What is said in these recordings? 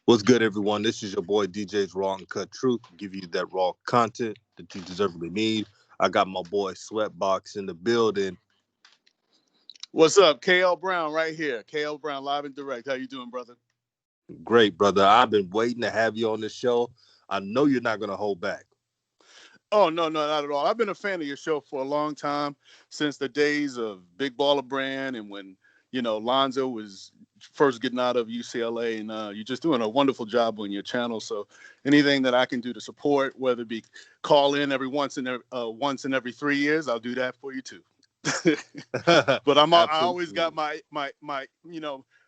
What's good, everyone? This is your boy DJ's Raw and Cut Truth. Give you that raw content that you deservedly need. I got my boy Sweatbox in the building. What's up? KL Brown right here. KL Brown live and direct. How you doing, brother? Great, brother. I've been waiting to have you on this show. I know you're not going to hold back. Oh, no, not at all. I've been a fan of your show for a long time, since the days of Big Baller Brand and when, Lonzo was first getting out of UCLA, and you're just doing a wonderful job on your channel. So anything that I can do to support, whether it be call in every once in every 3 years, I'll do that for you too. But I always got Absolutely.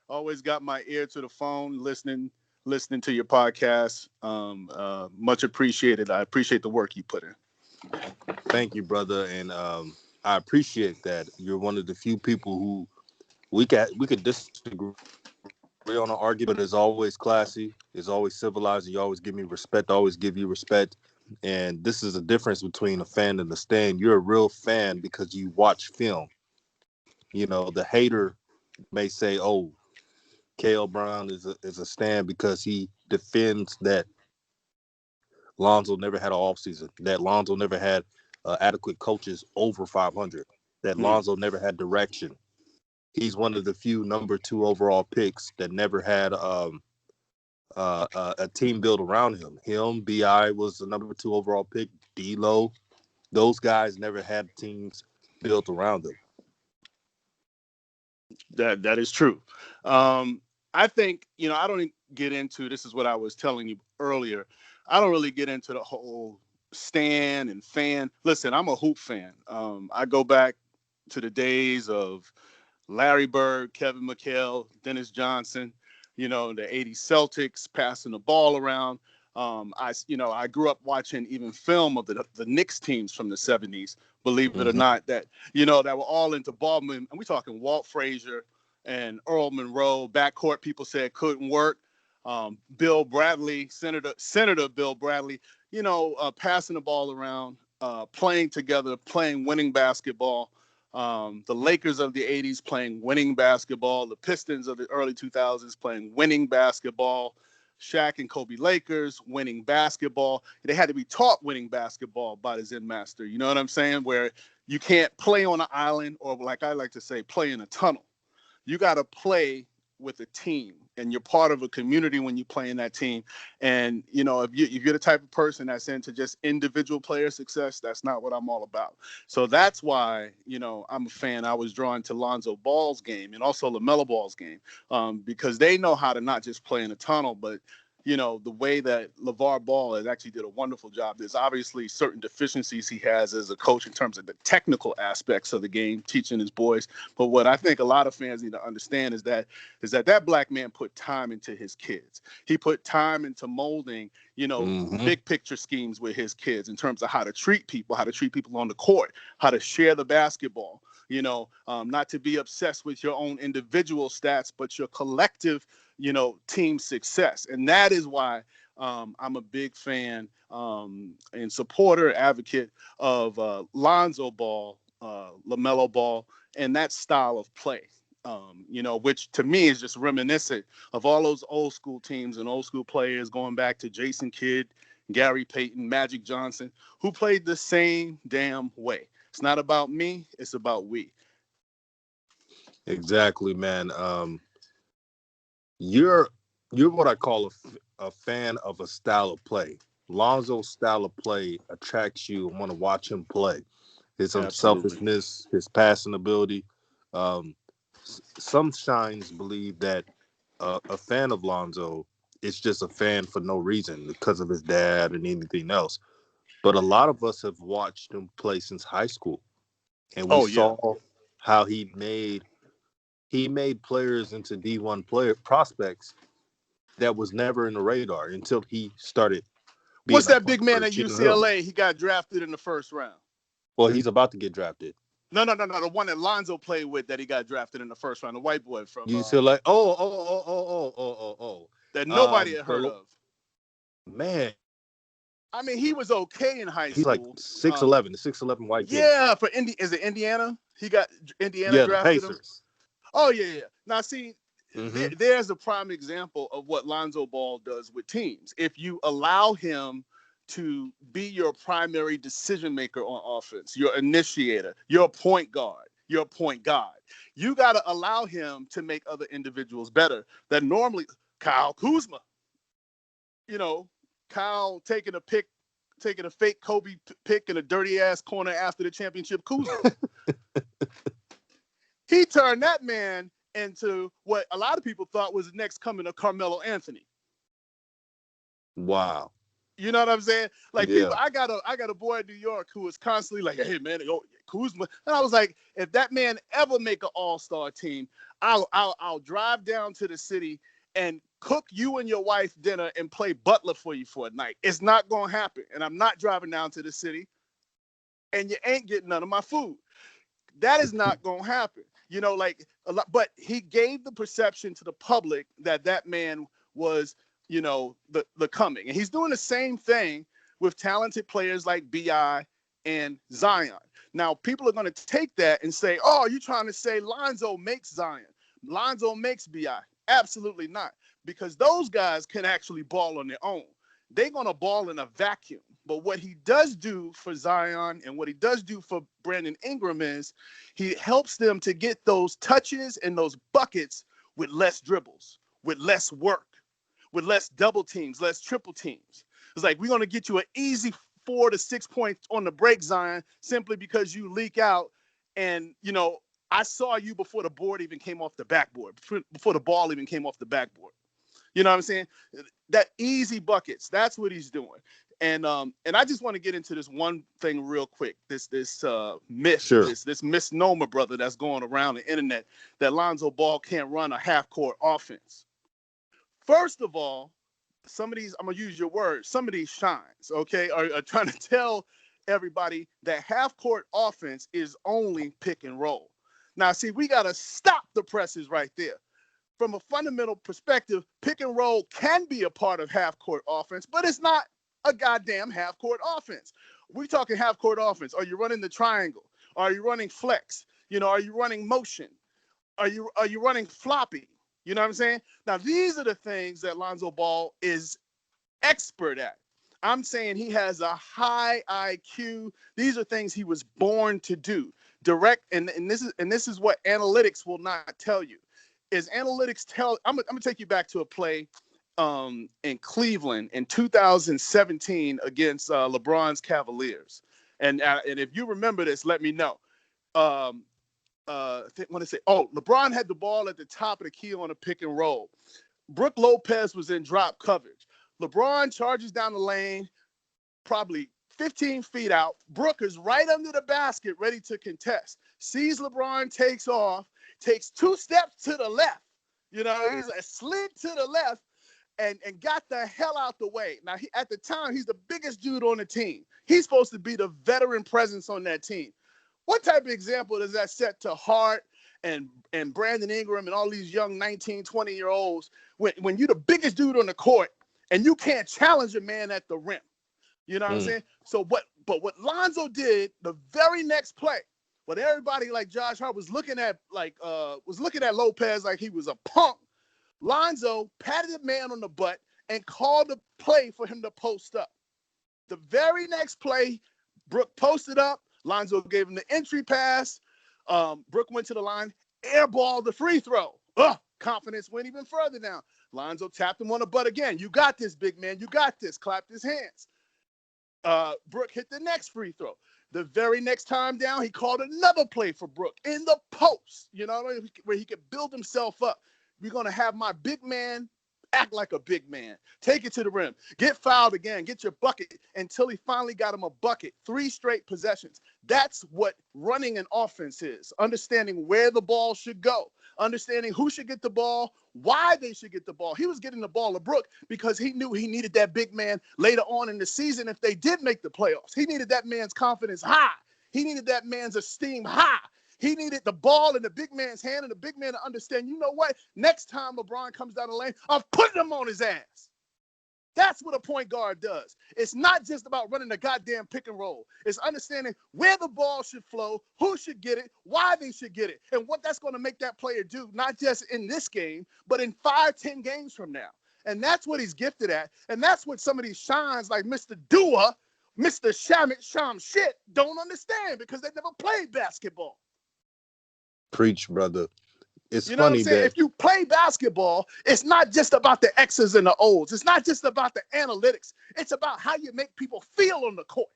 always got my ear to the phone, listening to your podcast. Much appreciated. I appreciate the work you put in. Thank you, brother. And I appreciate that. You're one of the few people who we could disagree on an argument, but it's always classy. It's always civilized. And you always give me respect. I always give you respect. And this is a difference between a fan and the stand. You're a real fan because you watch film. The hater may say, "Oh, KL Brown is a stand because he defends that Lonzo never had an offseason, that Lonzo never had adequate coaches over 500, that Hmm. Lonzo never had direction. He's one of the few number two overall picks that never had a team built around him. Bi was the number two overall pick. D'Lo, those guys never had teams built around them. That is true. I think I don't get into this. Is what I was telling you earlier. I don't really get into the whole stan and fan. Listen, I'm a hoop fan. I go back to the days of Larry Bird, Kevin McHale, Dennis Johnson, the '80s Celtics passing the ball around. I grew up watching even film of the Knicks teams from the '70s. Believe it or Hmm. not, that were all into ball movement. And we're talking Walt Frazier and Earl Monroe. Backcourt people said couldn't work. Bill Bradley, Senator Bill Bradley, passing the ball around, playing together, playing winning basketball. The Lakers of the '80s playing winning basketball. The Pistons of the early 2000s playing winning basketball. Shaq and Kobe Lakers winning basketball. They had to be taught winning basketball by the Zen master. You know what I'm saying? Where you can't play on an island, or like I like to say, play in a tunnel. You got to play with a team, and you're part of a community when you play in that team. And if you're the type of person that's into just individual player success, that's not what I'm all about. So that's why I'm a fan. I was drawn to Lonzo Ball's game and also LaMelo Ball's game, because they know how to not just play in a tunnel, but the way that LeVar Ball has actually did a wonderful job. There's obviously certain deficiencies he has as a coach in terms of the technical aspects of the game, teaching his boys. But what I think a lot of fans need to understand is that black man put time into his kids. He put time into molding, Hmm. big picture schemes with his kids in terms of how to treat people on the court, how to share the basketball. Not to be obsessed with your own individual stats, but your collective team success. And that is why I'm a big fan and supporter, advocate of Lonzo Ball, LaMelo Ball, and that style of play. Which to me is just reminiscent of all those old school teams and old school players going back to Jason Kidd, Gary Payton, Magic Johnson, who played the same damn way. It's not about me, it's about we. Exactly, man. You're you're what I call a fan of a style of play. Lonzo's style of play attracts you and want to watch him play. His Absolutely. unselfishness, his passing ability. Um, some shines believe that a fan of Lonzo is just a fan for no reason because of his dad and anything else. But a lot of us have watched him play since high school, and we Oh yeah. saw how he made players into D1 player prospects that was never in the radar until he started What's being a that part big man of at Jalen Hood. UCLA? He got drafted in the first round. Well, he's about to get drafted. No. The one that Lonzo played with that he got drafted in the first round. The white boy from You still like, that oh. nobody had heard of. Man, I mean, he was okay in high he's like school. 6'11", the 6'11" white kid. Yeah, for is it Indiana? He got Indiana Yeah, the drafted him. Pacers. Oh yeah. Now see, Mm-hmm. There's a prime example of what Lonzo Ball does with teams. If you allow him to be your primary decision maker on offense, your initiator, your point guard, your point guard, you got to allow him to make other individuals better. That normally Kyle Kuzma, you know, Kyle taking a fake Kobe pick in a dirty ass corner after the championship. Kuzma, he turned that man into what a lot of people thought was the next coming of Carmelo Anthony. Wow. You know what I'm saying? Like Yeah. people, I got a boy in New York who was constantly like, "Hey man, yo, Kuzma," and I was like, "If that man ever make an All-Star team, I'll drive down to the city and cook you and your wife dinner and play butler for you for a night. It's not gonna happen, and I'm not driving down to the city, and you ain't getting none of my food. That is not gonna happen. You know, like a lot, but he gave the perception to the public that that man was, you know, the coming, and he's doing the same thing with talented players like Bi and Zion. Now, people are going to take that and say, "Oh, you're trying to say Lonzo makes Zion, Lonzo makes Bi." Absolutely not, because those guys can actually ball on their own. They're going to ball in a vacuum. But what he does do for Zion and what he does do for Brandon Ingram is he helps them to get those touches and those buckets with less dribbles, with less work, with less double teams, less triple teams. It's like, we're going to get you an easy 4 to 6 points on the break, Zion, simply because you leak out. And, you know, I saw you before the board even came off the backboard, before the ball even came off the backboard. You know what I'm saying? That easy buckets, that's what he's doing. And I just want to get into this one thing real quick. This myth, Sure. this misnomer, brother, that's going around the internet, that Lonzo Ball can't run a half-court offense. First of all, some of these, I'm gonna use your words, some of these shines, okay, are trying to tell everybody that half-court offense is only pick and roll. Now, see, we gotta stop the presses right there. From a fundamental perspective, pick and roll can be a part of half-court offense, but it's not a goddamn half-court offense. We're talking half-court offense. Are you running the triangle? Are you running flex? You know, are you running motion? Are you running floppy? You know what I'm saying? Now, these are the things that Lonzo Ball is expert at. I'm saying he has a high IQ. These are things he was born to do. Direct, and this is what analytics will not tell you. Is analytics tell? I'm gonna take you back to a play in Cleveland in 2017 against LeBron's Cavaliers, and if you remember this, let me know. Want to say, LeBron had the ball at the top of the key on a pick and roll. Brook Lopez was in drop coverage. LeBron charges down the lane, probably 15 feet out. Brook is right under the basket, ready to contest. Sees LeBron, takes off, takes 2 steps to the left. You know, he's a slid to the left and got the hell out the way. Now, at the time, he's the biggest dude on the team. He's supposed to be the veteran presence on that team. What type of example does that set to Hart and Brandon Ingram and all these young 19, 20-year-olds when you're the biggest dude on the court and you can't challenge a man at the rim? You know what I'm saying? So what Lonzo did the very next play, what everybody like Josh Hart was looking at Lopez like he was a punk. Lonzo patted the man on the butt and called the play for him to post up. The very next play, Brook posted up. Lonzo gave him the entry pass. Brook went to the line, airballed the free throw. Confidence went even further down. Lonzo tapped him on the butt again. You got this, big man. You got this. Clapped his hands. Brook hit the next free throw. The very next time down, he called another play for Brook in the post, you know, where he could build himself up. We're going to have my big man act like a big man. Take it to the rim. Get fouled again. Get your bucket until he finally got him a bucket. 3 straight possessions. That's what running an offense is. Understanding where the ball should go. Understanding who should get the ball, why they should get the ball. He was getting the ball to Brook because he knew he needed that big man later on in the season if they did make the playoffs. He needed that man's confidence high. He needed that man's esteem high. He needed the ball in the big man's hand and the big man to understand, you know what? Next time LeBron comes down the lane, I'm putting him on his ass. That's what a point guard does. It's not just about running the goddamn pick and roll. It's understanding where the ball should flow, who should get it, why they should get it, and what that's going to make that player do, not just in this game, but in 5-10 games from now. And that's what he's gifted at. And that's what some of these shines like Mr. Dua, Mr. Shamit Sham shit don't understand because they never played basketball. Preach, brother. It's You know what I'm funny saying? that. If you play basketball, it's not just about the X's and the O's. It's not just about the analytics. It's about how you make people feel on the court.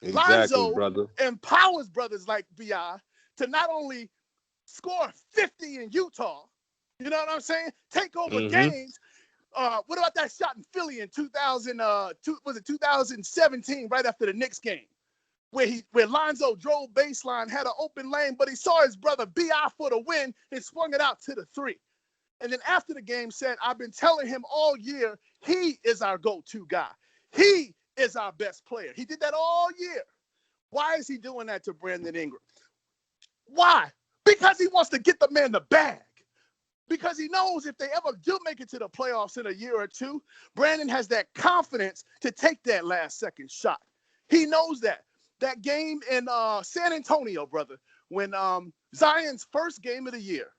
Exactly, Lonzo brother. empowers brothers like B.I. to not only score 50 in Utah, you know what I'm saying? Take over Mm-hmm. games. What about that shot in Philly in 2017, right after the Knicks game? Where Lonzo drove baseline, had an open lane, but he saw his brother B.I. for the win and swung it out to the three. And then after the game said, I've been telling him all year, he is our go-to guy. He is our best player. He did that all year. Why is he doing that to Brandon Ingram? Why? Because he wants to get the man the bag. Because he knows if they ever do make it to the playoffs in a year or two, Brandon has that confidence to take that last second shot. He knows that. That game in San Antonio, brother, when Zion's first game of the year.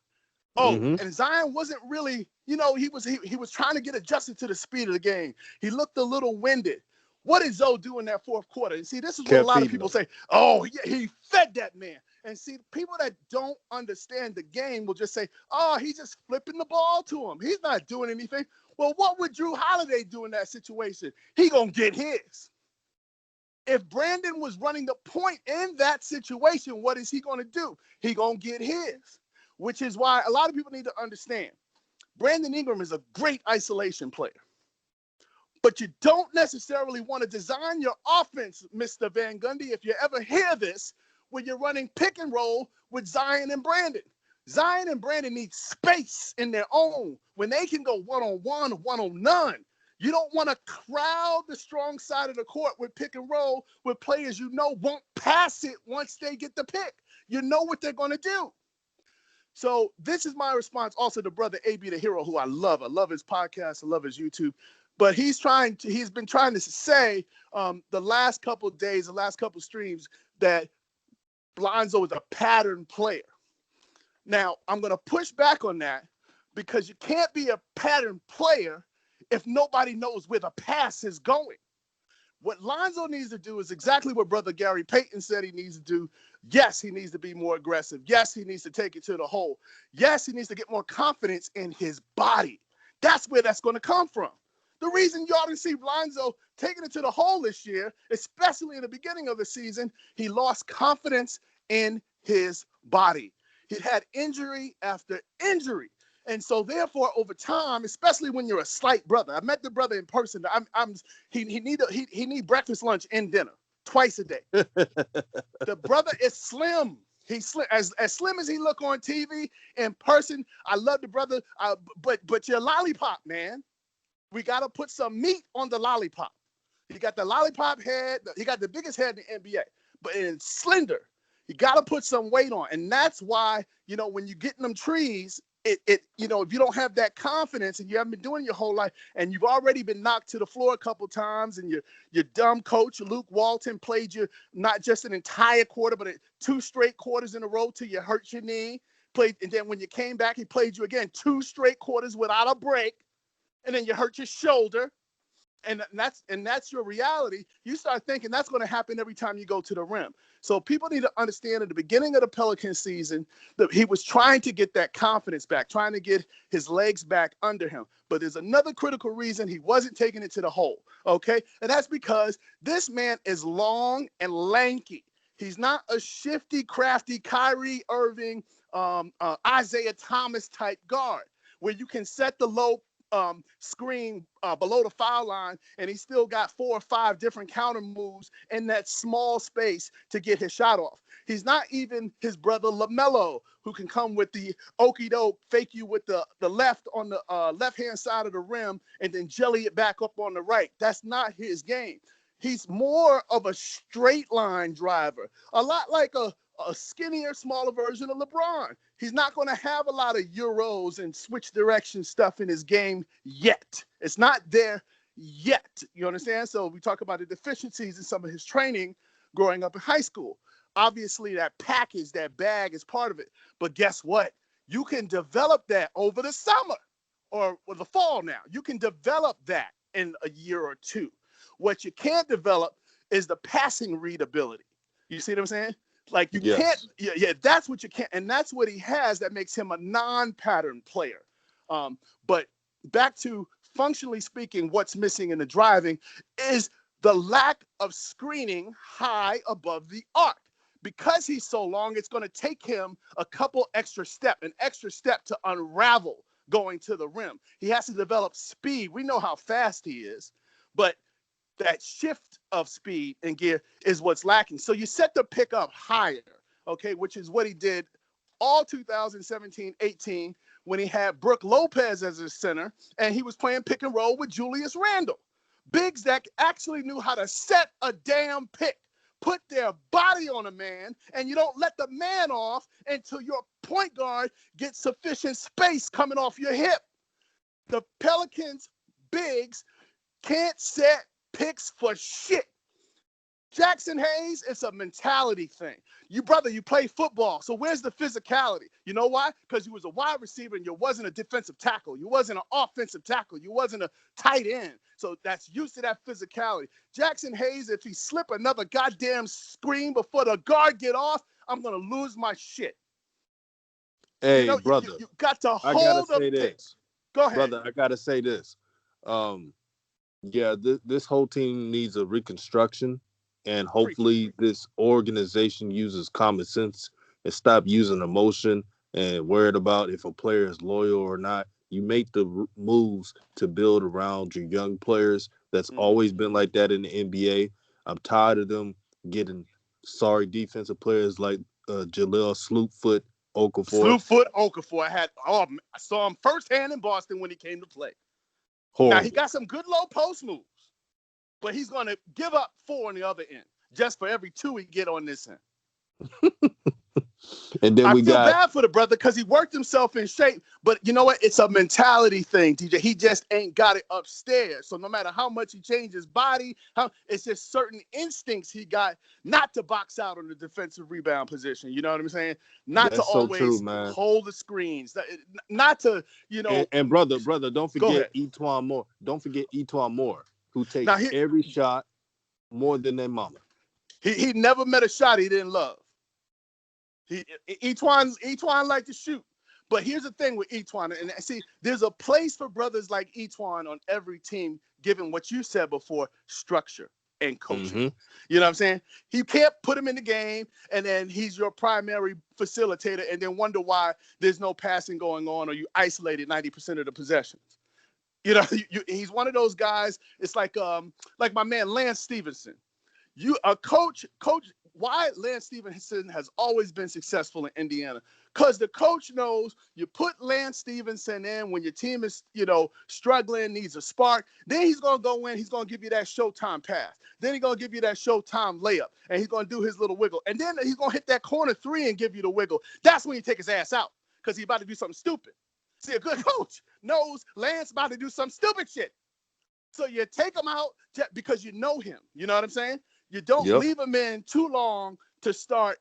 Oh, Mm-hmm. and Zion wasn't really, he was trying to get adjusted to the speed of the game. He looked a little winded. What did Zoe do in that fourth quarter? And see, this is what a lot of people say. Oh, yeah, he fed that man. And see, people that don't understand the game will just say, oh, he's just flipping the ball to him. He's not doing anything. Well, what would Jrue Holiday do in that situation? He gonna get his. If Brandon was running the point in that situation, what is he going to do? He going to get his, which is why a lot of people need to understand. Brandon Ingram is a great isolation player, but you don't necessarily want to design your offense, Mr. Van Gundy, if you ever hear this, when you're running pick and roll with Zion and Brandon. Zion and Brandon need space in their own when they can go one-on-one, one-on-none. You don't want to crowd the strong side of the court with pick and roll with players you know won't pass it once they get the pick. You know what they're going to do. So this is my response also to brother AB the Hero, who I love. I love his podcast. I love his YouTube. But he's been trying to say the last couple of days, the last couple of streams, that Lonzo is a pattern player. Now, I'm going to push back on that because you can't be a pattern player if nobody knows where the pass is going. What Lonzo needs to do is exactly what brother Gary Payton said he needs to do. Yes, he needs to be more aggressive. Yes, he needs to take it to the hole. Yes, he needs to get more confidence in his body. That's where that's going to come from. The reason y'all didn't see Lonzo taking it to the hole this year, especially in the beginning of the season, he lost confidence in his body. He had injury after injury. And so, therefore, over time, especially when you're a slight brother, I met the brother in person. He need breakfast, lunch, and dinner twice a day. The brother is slim. He's slim, as slim as he look on TV. In person, I love the brother. But your lollipop, man, we gotta put some meat on the lollipop. He got the lollipop head. He got the biggest head in the NBA, but it's slender. You gotta put some weight on, and that's why when you get in them trees. If you don't have that confidence and you haven't been doing it your whole life and you've already been knocked to the floor a couple times and your dumb coach, Luke Walton, played you not just an entire quarter, but 2 straight quarters in a row till you hurt your knee, and then when you came back, he played you again 2 straight quarters without a break, and then you hurt your shoulder. And that's your reality. You start thinking that's going to happen every time you go to the rim. So people need to understand at the beginning of the Pelicans season that he was trying to get that confidence back, trying to get his legs back under him. But there's another critical reason he wasn't taking it to the hole, okay? And that's because this man is long and lanky. He's not a shifty, crafty Kyrie Irving, Isaiah Thomas type guard where you can set the low screen below the foul line, and he still got 4 or 5 different counter moves in that small space to get his shot off. He's not even his brother LaMelo, who can come with the okie doke, fake you with the left on the left-hand side of the rim and then jelly it back up on the right. That's not his game. He's more of a straight line driver, a lot like a skinnier, smaller version of LeBron. He's not going to have a lot of euros and switch direction stuff in his game yet. It's not there yet. You understand? So we talk about the deficiencies in some of his training growing up in high school. Obviously, that package, that bag is part of it. But guess what? You can develop that over the summer or the fall now. You can develop that in a year or two. What you can't develop is the passing readability. You see what I'm saying? Like you can't, Yes. that's what you can't, and that's what he has that makes him a non-pattern player. But back to functionally speaking, what's missing in the driving is the lack of screening high above the arc. Because he's so long, it's going to take him an extra step to unravel going to the rim. He has to develop speed. We know how fast he is, but that shift of speed and gear is what's lacking. So you set the pick up higher, okay, which is what he did all 2017-18 when he had Brooke Lopez as his center and he was playing pick and roll with Julius Randle. Bigs that actually knew how to set a damn pick, put their body on a man, and you don't let the man off until your point guard gets sufficient space coming off your hip. The Pelicans bigs can't set picks for shit. Jackson Hayes, it's a mentality thing. You play football, so where's the physicality? You know why? Because you was a wide receiver and you wasn't a defensive tackle. You wasn't an offensive tackle. You wasn't a tight end. So that's used to that physicality. Jackson Hayes, if he slip another goddamn screen before the guard get off, I'm going to lose my shit. Hey, brother, You got to I gotta hold a say pick. this. Go ahead. Brother, I gotta say this. Yeah, this whole team needs a reconstruction, and Preach it. hopefully, this organization uses common sense and stop using emotion and worried about if a player is loyal or not. You make the moves to build around your young players. That's always been like that in the NBA. I'm tired of them getting sorry defensive players like Jaleel Slootfoot Okafor. Slewfoot Okafor. I saw him firsthand in Boston when he came to play. Now, he Horrible. got some good low post moves, but he's going to give up 4 on the other end just for every 2 he get on this end. And then I we feel got bad for the brother because he worked himself in shape, but you know what? It's a mentality thing, DJ. He just ain't got it upstairs. So no matter how much he changed his body, it's just certain instincts he got not to box out on the defensive rebound position. You know what I'm saying? Not to that's so true, always man. hold the screens, not to, And brother, don't go forget ahead. Etwan Moore. Don't forget Etwan Moore, who Now, takes every shot more than their mama. he never met a shot he didn't love. Etwan like to shoot. But here's the thing with Etwan, and see, there's a place for brothers like Etwan on every team, given what you said before, structure and coaching. Mm-hmm. You know what I'm saying? You can't put him in the game, and then he's your primary facilitator, and then wonder why there's no passing going on, or you isolated 90% of the possessions. He's one of those guys. It's like my man Lance Stevenson. Coach, why Lance Stevenson has always been successful in Indiana? Because the coach knows you put Lance Stevenson in when your team is, struggling, needs a spark. Then he's going to go in, he's going to give you that showtime pass. Then he's going to give you that showtime layup, and he's going to do his little wiggle. And then he's going to hit that corner 3 and give you the wiggle. That's when you take his ass out because he's about to do something stupid. See, a good coach knows Lance about to do some stupid shit. So you take him out because you know him. You know what I'm saying? You don't Yep. leave him in too long to start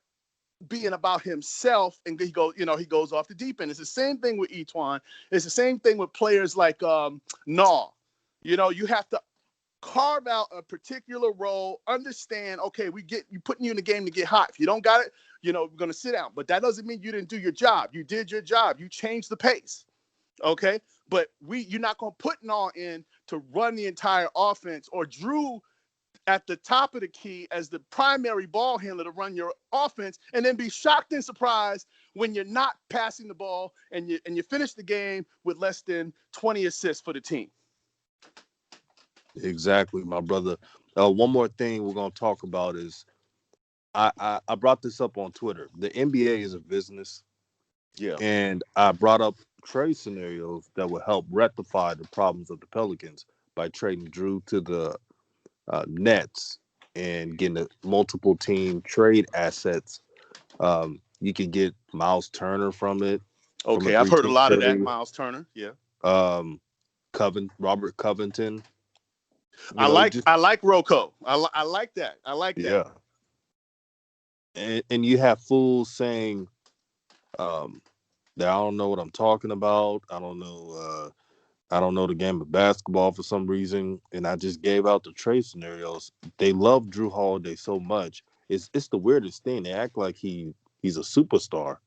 being about himself, and he goes off the deep end. It's the same thing with Etwan. It's the same thing with players like Naw. You have to carve out a particular role, understand, okay, we putting you in the game to get hot. If you don't got it, we're going to sit down. But that doesn't mean you didn't do your job. You did your job. You changed the pace. Okay? But you're not going to put Naw in to run the entire offense, or Jrue at the top of the key as the primary ball handler to run your offense, and then be shocked and surprised when you're not passing the ball and you finish the game with less than 20 assists for the team. Exactly, my brother. One more thing we're gonna talk about is I brought this up on Twitter. The NBA is a business, Yeah. and I brought up trade scenarios that would help rectify the problems of the Pelicans by trading Jrue to the Nets and getting a multiple team trade assets. You can get Miles Turner from it, from a Okay, I've heard a 3-team lot of that, trade. Miles Turner. Yeah. Um, Robert Covington. You know, just I like Rocco. I like that. I like that. yeah. And you have fools saying that I don't know what I'm talking about. I don't know the game of basketball for some reason. And I just gave out the trade scenarios. They love Drew Holiday so much. It's the weirdest thing. They act like he's a superstar,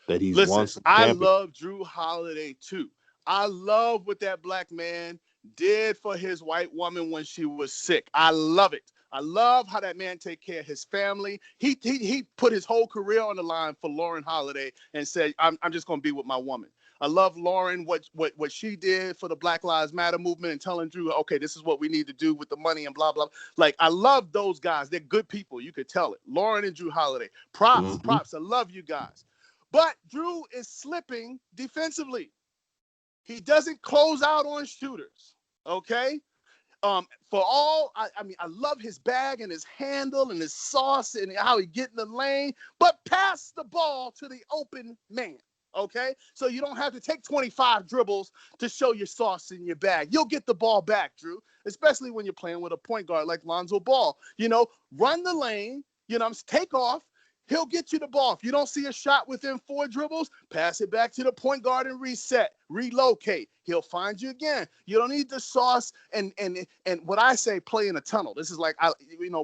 that he's won Listen, some I champion. love Jrue Holiday too. I love what that black man did for his white woman when she was sick. I love it. I love how that man take care of his family. He put his whole career on the line for Lauren Holiday and said, I'm just gonna be with my woman. I love Lauren, what she did for the Black Lives Matter movement and telling Jrue, okay, this is what we need to do with the money and blah, blah. Like, I love those guys. They're good people. You could tell it. Lauren and Jrue Holiday. Props, Hmm. props. I love you guys. But Jrue is slipping defensively. He doesn't close out on shooters. Okay. I mean, I love his bag and his handle and his sauce and how he get in the lane, but pass the ball to the open man. Okay, so you don't have to take 25 dribbles to show your sauce in your bag. You'll get the ball back, Jrue, especially when you're playing with a point guard like Lonzo Ball. You know, run the lane, take off. He'll get you the ball. If you don't see a shot within 4 dribbles, pass it back to the point guard and reset, relocate. He'll find you again. You don't need the sauce and what I say, play in a tunnel. This is like,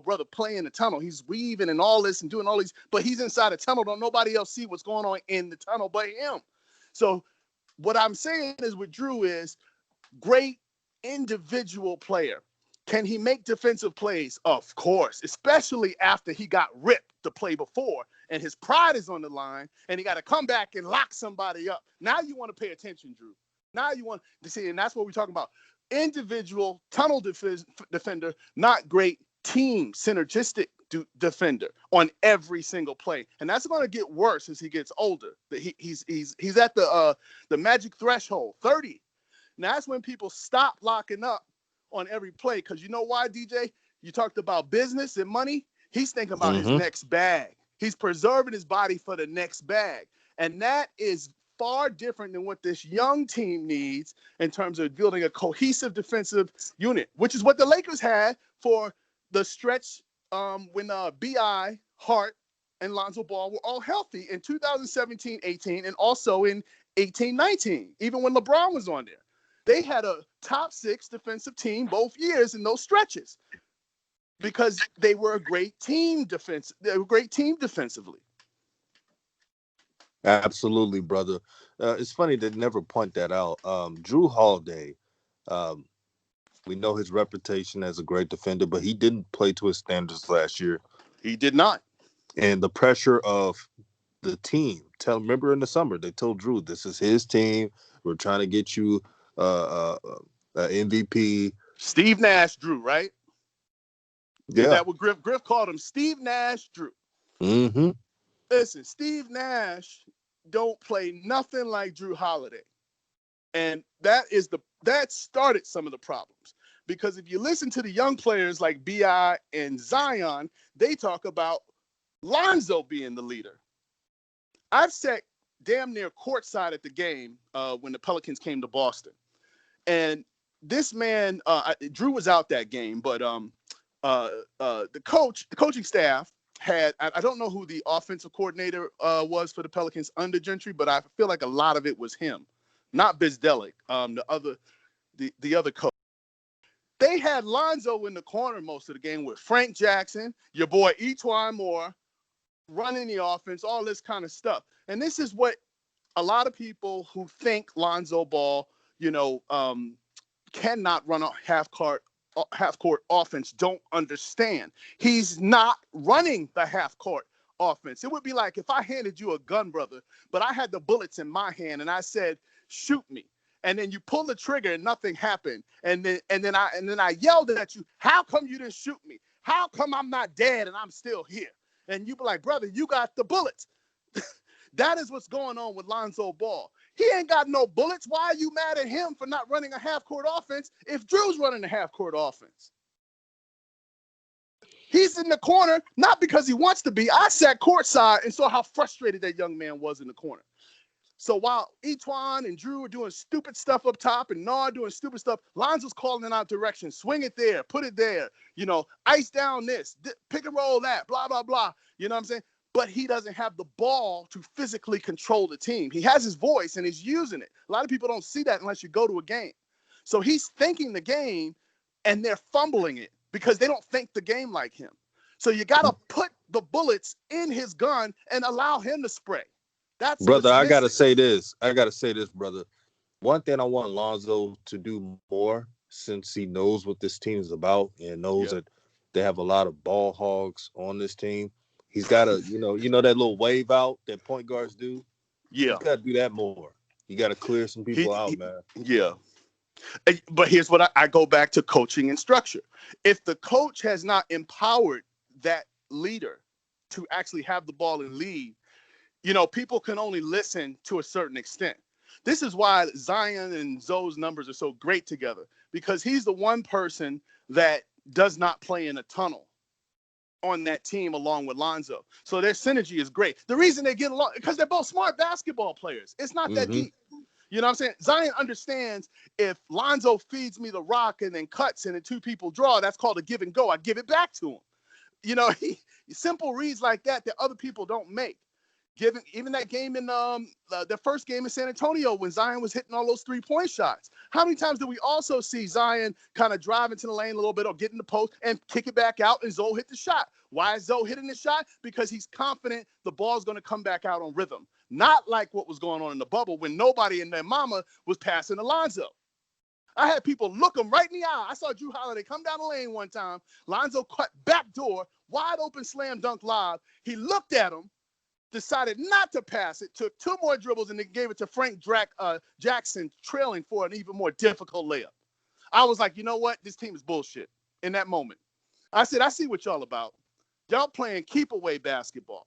brother, play in the tunnel. He's weaving and all this and doing all these, but he's inside a tunnel. Don't nobody else see what's going on in the tunnel but him. So what I'm saying is with Jrue is great individual player. Can he make defensive plays? Of course, especially after he got ripped the play before and his pride is on the line and he got to come back and lock somebody up. Now you want to pay attention, Jrue. Now you want to see, and that's what we're talking about. Individual tunnel defender, not great team synergistic defender on every single play, and that's going to get worse as he gets older. He's at the magic threshold, 30. Now that's when people stop locking up on every play. Because you know why, DJ? You talked about business and money. He's thinking about his Hmm. next bag. He's preserving his body for the next bag. And that is far different than what this young team needs in terms of building a cohesive defensive unit, which is what the Lakers had for the stretch when B.I., Hart, and Lonzo Ball were all healthy in 2017-18 and also in 18-19, even when LeBron was on there. They had a top 6 defensive team both years in those stretches because they were a great team defense. They were a great team defensively. Absolutely, brother. It's funny they never point that out. Drew Holiday, um, we know his reputation as a great defender, but he didn't play to his standards last year. He did not. And the pressure of the team. Remember in the summer they told Drew, "This is his team. We're trying to get you MVP." Steve Nash Jrue, right? Is Yeah. that what Griff called him? Steve Nash Jrue. Hmm. Listen, Steve Nash don't play nothing like Jrue Holiday. And that started some of the problems. Because if you listen to the young players like B.I. and Zion, they talk about Lonzo being the leader. I've sat damn near courtside at the game when the Pelicans came to Boston. And this man, Jrue was out that game, but the coaching staff had, I don't know who the offensive coordinator was for the Pelicans under Gentry, but I feel like a lot of it was him, not Bizdelic, the other coach. They had Lonzo in the corner most of the game with Frank Jackson, your boy Etwan Moore, running the offense, all this kind of stuff. And this is what a lot of people who think Lonzo Ball, cannot run a half-court offense don't understand. He's not running the half-court offense. It would be like if I handed you a gun, brother, but I had the bullets in my hand and I said, "Shoot me." And then you pull the trigger and nothing happened. And then I yelled at you, "How come you didn't shoot me? How come I'm not dead and I'm still here?" And you be like, "Brother, you got the bullets." That is what's going on with Lonzo Ball. He ain't got no bullets. Why are you mad at him for not running a half-court offense if Drew's running a half-court offense? He's in the corner, not because he wants to be. I sat courtside and saw how frustrated that young man was in the corner. So while Etwan and Jrue are doing stupid stuff up top and Nard doing stupid stuff, Lonzo's calling in our direction. Swing it there, put it there, ice down this, pick and roll that, blah, blah, blah. You know what I'm saying? But he doesn't have the ball to physically control the team. He has his voice and he's using it. A lot of people don't see that unless you go to a game. So he's thinking the game and they're fumbling it because they don't think the game like him. So you got to put the bullets in his gun and allow him to spray. That's Brother, what's I missing. gotta say this. Brother. One thing I want Lonzo to do more, since he knows what this team is about and knows Yeah. that they have a lot of ball hogs on this team. He's got to, that little wave out that point guards do. He's Yeah. got to do that more. You got to clear some people out, man. Yeah. But here's what I go back to coaching and structure. If the coach has not empowered that leader to actually have the ball and lead, people can only listen to a certain extent. This is why Zion and Zoe's numbers are so great together, because he's the one person that does not play in a tunnel on that team along with Lonzo. So their synergy is great. The reason they get along, because they're both smart basketball players. It's not that deep. You know what I'm saying? Zion understands if Lonzo feeds me the rock and then cuts and then two people draw, that's called a give and go. I give it back to him. Simple reads like that other people don't make. Even that game in the first game in San Antonio when Zion was hitting all those 3-point shots. How many times do we also see Zion kind of drive into the lane a little bit or get in the post and kick it back out and Zoe hit the shot? Why is Zoe hitting the shot? Because he's confident the ball's going to come back out on rhythm. Not like what was going on in the bubble when nobody and their mama was passing Lonzo. I had people look him right in the eye. I saw Jrue Holiday come down the lane one time. Lonzo cut back door, wide open slam dunk lob. He looked at him, decided not to pass it, took 2 more dribbles, and then gave it to Frank Jackson, trailing for an even more difficult layup. I was like, you know what? This team is bullshit in that moment. I said, I see what y'all about. Y'all playing keep away basketball.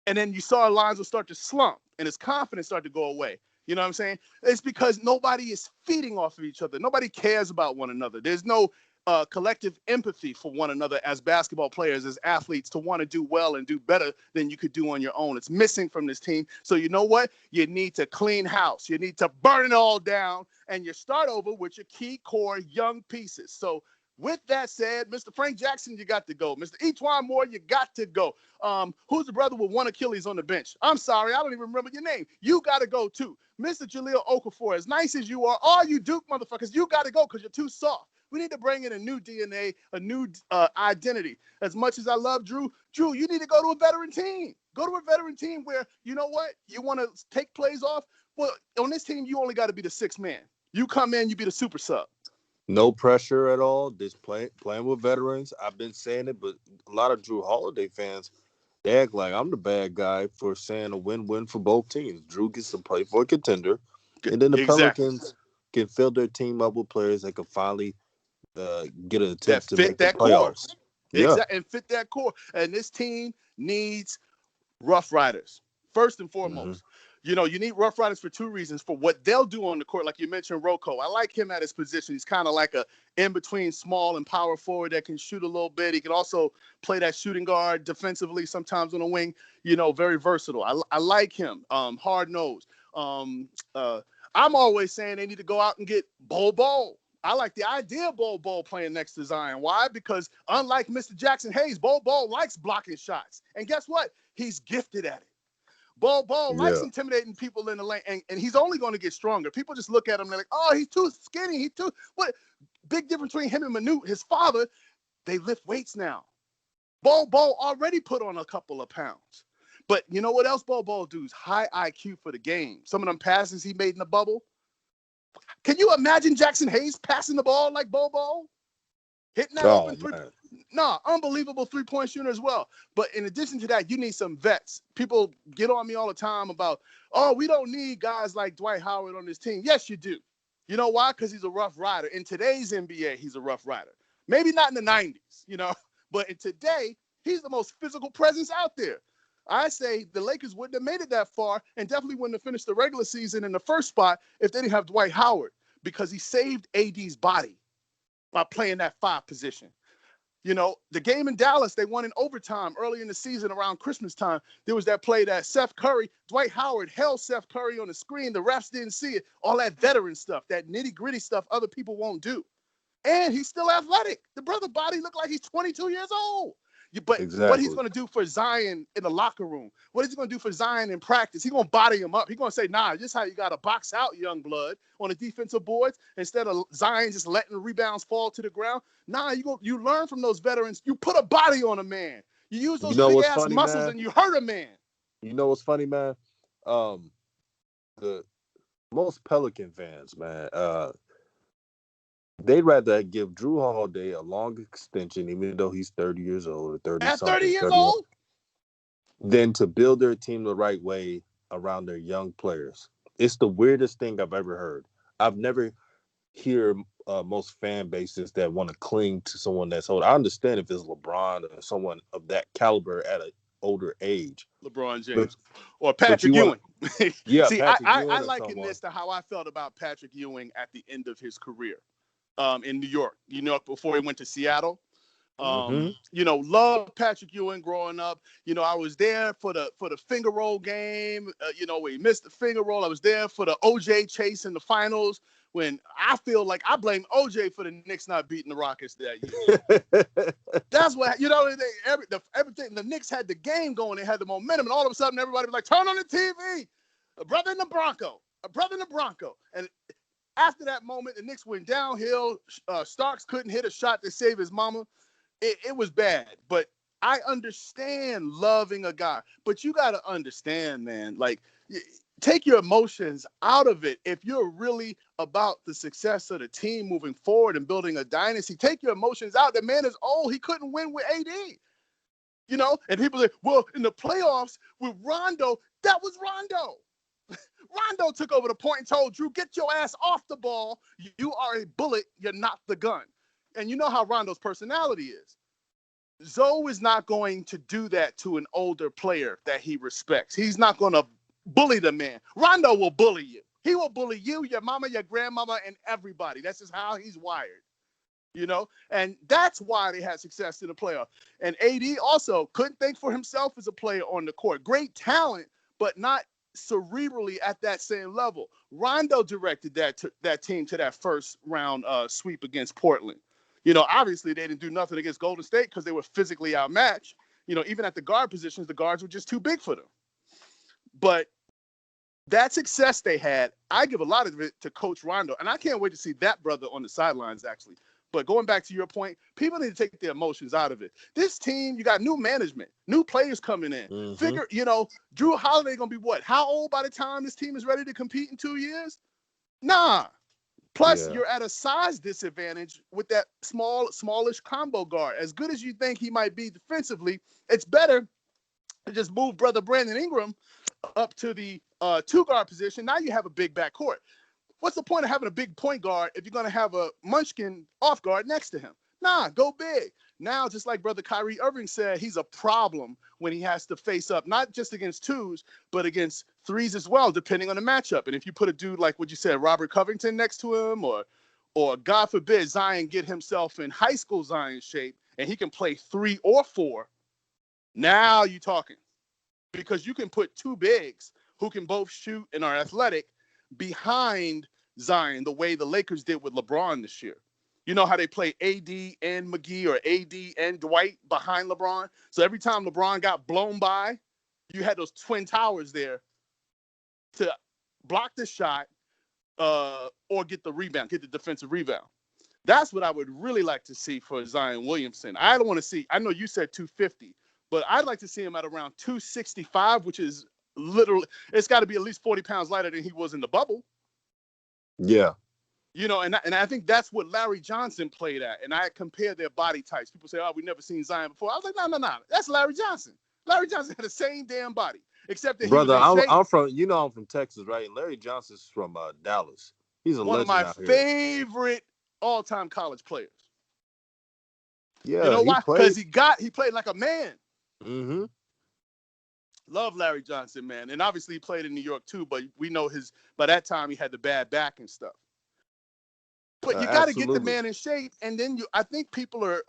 And then you saw Lonzo start to slump and his confidence start to go away. You know what I'm saying? It's because nobody is feeding off of each other. Nobody cares about one another. There's no collective empathy for one another as basketball players, as athletes, to want to do well and do better than you could do on your own. It's missing from this team. So you know what? You need to clean house. You need to burn it all down, and you start over with your key core young pieces. So with that said, Mr. Frank Jackson, you got to go. Mr. Etwan Moore, you got to go. Who's the brother with one Achilles on the bench? I'm sorry, I don't even remember your name. You got to go too. Mr. Jahlil Okafor, as nice as you are, all you Duke motherfuckers, you got to go because you're too soft. We need to bring in a new DNA, a new identity. As much as I love Jrue, you need to go to a veteran team. Go to a veteran team where, you know what, you want to take plays off. Well, on this team, you only got to be the 6th man. You come in, you be the super sub. No pressure at all. This playing with veterans. I've been saying it, but a lot of Jrue Holiday fans, they act like I'm the bad guy for saying a win-win for both teams. Jrue gets to play for a contender, and then the Exactly. Pelicans can fill their team up with players that can finally get an That attempt to fit make the that core. playoffs. Yeah. Exactly. And fit that core. And this team needs Rough Riders. First and Mm-hmm. foremost, you need Rough Riders for 2 reasons. For what they'll do on the court, like you mentioned, Rocco. I like him at his position. He's kind of like a in-between small and power forward that can shoot a little bit. He can also play that shooting guard defensively, sometimes on the wing, very versatile. I like him, hard-nosed. I'm always saying they need to go out and get Bol. I like the idea of Bol playing next to Zion. Why? Because unlike Mr. Jackson Hayes, Bol likes blocking shots. And guess what? He's gifted at it. Bol likes Yeah. intimidating people in the lane, and he's only going to get stronger. People just look at him and they're like, oh, he's too skinny. What? Big difference between him and Manute, his father. They lift weights now. Bol already put on a couple of pounds. But you know what else Bol does? High IQ for the game. Some of them passes he made in the bubble. Can you imagine Jackson Hayes passing the ball like Bol? Hitting that Oh open three. man. Unbelievable 3-point shooter as well. But in addition to that, you need some vets. People get on me all the time about, oh, we don't need guys like Dwight Howard on this team. Yes, you do. You know why? Because he's a rough rider. In today's NBA, he's a rough rider. Maybe not in the 90s, but in today, he's the most physical presence out there. I say the Lakers wouldn't have made it that far and definitely wouldn't have finished the regular season in the first spot if they didn't have Dwight Howard, because he saved AD's body by playing that 5 position. You know, the game in Dallas, they won in overtime early in the season around Christmas time. There was that play that Seth Curry, Dwight Howard held Seth Curry on the screen. The refs didn't see it. All that veteran stuff, that nitty-gritty stuff other people won't do. And he's still athletic. The brother body looked like he's 22 years old. But what he's Exactly. going to do for Zion in the locker room, what is he going to do for Zion in practice? He's going to body him up. He's going to say, nah, this is how you got to box out young blood on the defensive boards instead of Zion just letting rebounds fall to the ground. Nah, you learn from those veterans. You put a body on a man. You use You those know what's big-ass funny, muscles man? and you hurt a man. You know what's funny, man? The most Pelican fans, man, they'd rather give Jrue Holiday a long extension, even though he's 30 years old or 30 At 30 something, years 31, old? than to build their team the right way around their young players. It's the weirdest thing I've ever heard. I've never hear most fan bases that want to cling to someone that's old. I understand if it's LeBron or someone of that caliber at an older age, LeBron but James or but Patrick you want Ewing. to, yeah, See, Patrick I Ewing or liken someone. this to how I felt about Patrick Ewing at the end of his career in New York. You know, before he went to Seattle. Mm-hmm. You know, love Patrick Ewing growing up. You know, I was there for the finger roll game. You know, where he missed the finger roll. I was there for the OJ chase in the finals. When I feel like I blame OJ for the Knicks not beating the Rockets that year. That's what, you know, everything. The Knicks had the game going. They had the momentum, and all of a sudden, everybody was like, "Turn on the TV, a brother in the Bronco, a brother in the Bronco." And after that moment, the Knicks went downhill. Starks couldn't hit a shot to save his mama. It was bad, but I understand loving a guy. But you got to understand, man, like, take your emotions out of it. If you're really about the success of the team moving forward and building a dynasty, take your emotions out. The man is old. He couldn't win with AD. You know, and people say, well, in the playoffs with Rondo, that was Rondo. Rondo took over the point and told Jrue, get your ass off the ball. You are a bullet. You're not the gun. And you know how Rondo's personality is. Zoe is not going to do that to an older player that he respects. He's not going to bully the man. Rondo will bully you. He will bully you, your mama, your grandmama, and everybody. That's just how he's wired. You know, and that's why they had success in the playoff. And AD also couldn't think for himself as a player on the court. Great talent, but not cerebrally at that same level. Rondo directed that team to that first round sweep against Portland. You know, obviously they didn't do nothing against Golden State because they were physically outmatched. You know, even at the guard positions, the guards were just too big for them. But that success they had, I give a lot of it to Coach Rondo. And I can't wait to see that brother on the sidelines, actually. But going back to your point, people need to take their emotions out of it. This team, you got new management, new players coming in. Mm-hmm. Figure, you know, Jrue Holiday going to be what? How old by the time this team is ready to compete in 2 years? Nah. Plus, Yeah. you're at a size disadvantage with that smallish combo guard. As good as you think he might be defensively, it's better to just move brother Brandon Ingram up to the two-guard position. Now you have a big backcourt. What's the point of having a big point guard if you're going to have a munchkin off guard next to him? Nah, go big. Now, just like brother Kyrie Irving said, he's a problem when he has to face up, not just against twos, but against threes as well, depending on the matchup. And if you put a dude like what you said, Robert Covington next to him, or God forbid, Zion get himself in high school Zion shape, and he can play 3 or 4, now you're talking. Because you can put two bigs who can both shoot and are athletic behind Zion, the way the Lakers did with LeBron this year. You know how they play AD and McGee or AD and Dwight behind LeBron? So every time LeBron got blown by, you had those twin towers there to block the shot or get the rebound, get the defensive rebound. That's what I would really like to see for Zion Williamson. I don't want to see, I know you said 250, but I'd like to see him at around 265, which is literally, it's got to be at least 40 pounds lighter than he was in the bubble. Yeah. You know, and I think that's what Larry Johnson played at. And I compared their body types. People say, oh, we've never seen Zion before. I was like, no. That's Larry Johnson. Larry Johnson had the same damn body, except that he was Brother, in shape. I'm from, you know, I'm from Texas, right? And Larry Johnson's from Dallas. He's a One of legend my out here. favorite all-time college players. You Yeah, know he why? Because played. he played like a man. Mm-hmm. Love Larry Johnson, man. And obviously he played in New York too, but we know by that time he had the bad back and stuff. But you got to get the Absolutely. man in shape, and then I think people are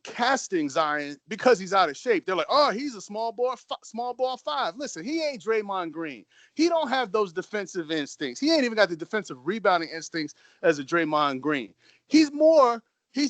casting Zion because he's out of shape. They're like, oh, he's a small ball five. Listen, he ain't Draymond Green. He don't have those defensive instincts. He ain't even got the defensive rebounding instincts as a Draymond Green. He's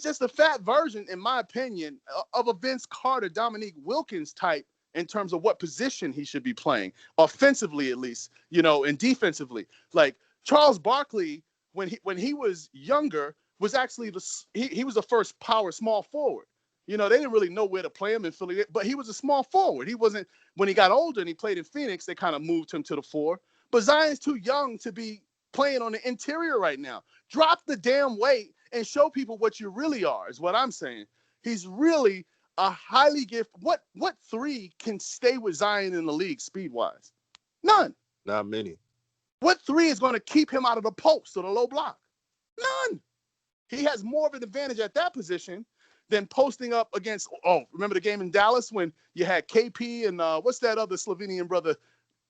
just a fat version, in my opinion, of a Vince Carter, Dominique Wilkins type in terms of what position he should be playing, offensively at least, and defensively. Like Charles Barkley, when he was younger, was actually he was the first power small forward. They didn't really know where to play him in Philly, but he was a small forward. He wasn't, when he got older and he played in Phoenix, they kind of moved him to the 4. But Zion's too young to be playing on the interior right now. Drop the damn weight and show people what you really are, is what I'm saying. He's really a highly gifted. What 3 can stay with Zion in the league speed-wise? None. Not many. What 3 is going to keep him out of the post or the low block? None. He has more of an advantage at that position than posting up against, remember the game in Dallas when you had KP and what's that other Slovenian brother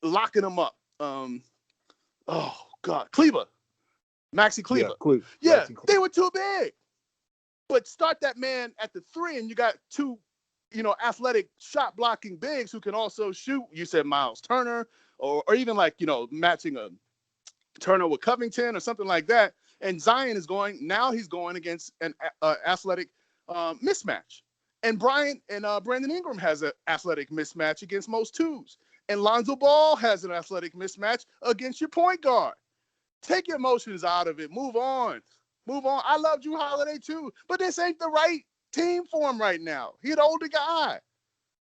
locking him up? Kleber. Maxi Kleber. Yeah, they were too big. But start that man at the 3 and you got 2, athletic shot blocking bigs who can also shoot. You said Miles Turner or even like, matching a Turner with Covington or something like that. And Zion he's going against an athletic mismatch. And Brandon Ingram has an athletic mismatch against most 2s. And Lonzo Ball has an athletic mismatch against your point guard. Take your emotions out of it. Move on. I love Jrue Holiday too, but this ain't the right team for him right now. He's an older guy.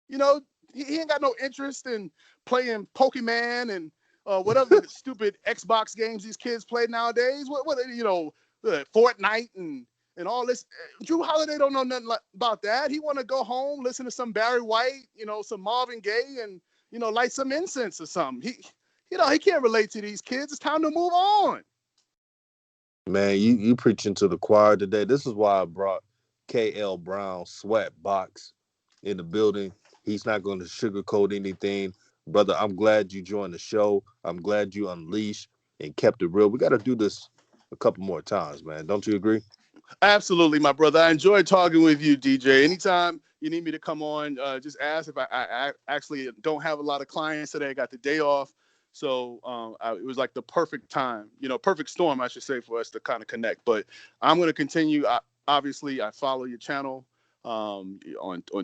He ain't got no interest in playing Pokemon and whatever stupid Xbox games these kids play nowadays. Fortnite and all this. Jrue Holiday don't know nothing about that. He want to go home, listen to some Barry White, some Marvin Gaye, and light some incense or something. He can't relate to these kids. It's time to move on. Man, you preaching to the choir today. This is why I brought KL Brown Sweat Box in the building. He's not going to sugarcoat anything. Brother, I'm glad you joined the show. I'm glad you unleashed and kept it real. We got to do this a couple more times, man. Don't you agree? Absolutely, my brother. I enjoyed talking with you, DJ. Anytime you need me to come on, just ask. If I actually don't have a lot of clients today. I got the day off. So it was like the perfect time, perfect storm, I should say, for us to kind of connect. But I'm going to continue. Obviously, I follow your channel on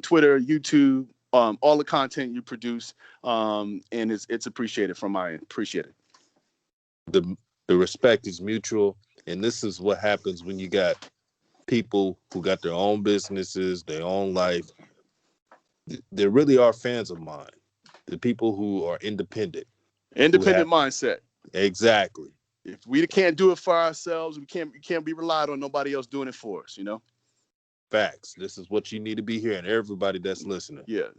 Twitter, YouTube, all the content you produce, and it's appreciated from my end. Appreciate it. The respect is mutual, and this is what happens when you got people who got their own businesses, their own life. They really are fans of mine. The people who are independent. Independent mindset. Exactly. If we can't do it for ourselves, we can't be relied on nobody else doing it for us, Facts. This is what you need to be hearing, everybody that's listening. Yeah.